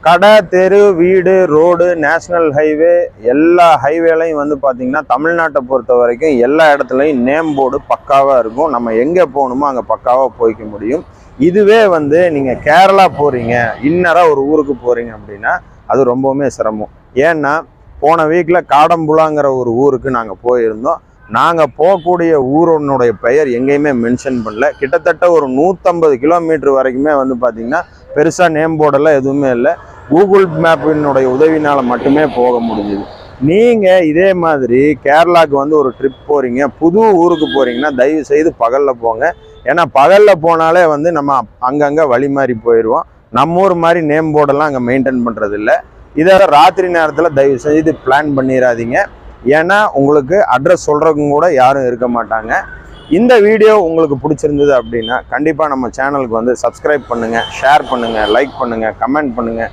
கடை, தெரு, வீடு, ரோடு, நேஷனல் ஹைவே எல்லா ஹைவேலையும் வந்து பார்த்தீங்கன்னா தமிழ்நாட்டை பொறுத்த வரைக்கும் எல்லா இடத்துலையும் நேம் போர்டு பக்காவாக இருக்கும். நம்ம எங்கே போகணுமோ அங்கே பக்காவாக போய்க்க முடியும். இதுவே வந்து நீங்கள் கேரளா போகிறீங்க, இன்னராக ஒரு ஊருக்கு போகிறீங்க அப்படின்னா அது ரொம்பவுமே சிரமம். ஏன்னா போன வீக்கில் காடம்புலாங்கிற ஒரு ஊருக்கு நாங்கள் போயிருந்தோம். நாங்கள் போகக்கூடிய ஊரோனுடைய பெயர் எங்கேயுமே மென்ஷன் பண்ணல. கிட்டத்தட்ட ஒரு 150 கிலோமீட்டர் வரைக்குமே வந்து பார்த்திங்கன்னா பெருசாக நேம் போர்டெல்லாம் எதுவுமே இல்லை. கூகுள் மேப்பினுடைய உதவினால் மட்டுமே போக முடிஞ்சுது. நீங்கள் இதே மாதிரி கேரளாவுக்கு வந்து ஒரு ட்ரிப் போகிறீங்க, புது ஊருக்கு போகிறீங்கன்னா தயவு செய்து பகலில் போங்க. ஏன்னா பகலில் போனாலே வந்து நம்ம அங்கங்கே வழி மாறி போயிடுவோம். நம்ம ஊர் மாதிரி நேம் போர்டெல்லாம் அங்கே மெயின்டைன் பண்ணுறதில்ல. இதை ராத்திரி நேரத்தில் தயவு செய்து பிளான் பண்ணிடாதீங்க. ஏன்னா உங்களுக்கு அட்ரஸ் சொல்கிறவங்க கூட யாரும் இருக்க மாட்டாங்க. இந்த வீடியோ உங்களுக்கு பிடிச்சிருந்தது அப்படின்னா கண்டிப்பாக நம்ம சேனலுக்கு வந்து சப்ஸ்கிரைப் பண்ணுங்கள், ஷேர் பண்ணுங்கள், லைக் பண்ணுங்கள், கமெண்ட் பண்ணுங்கள்.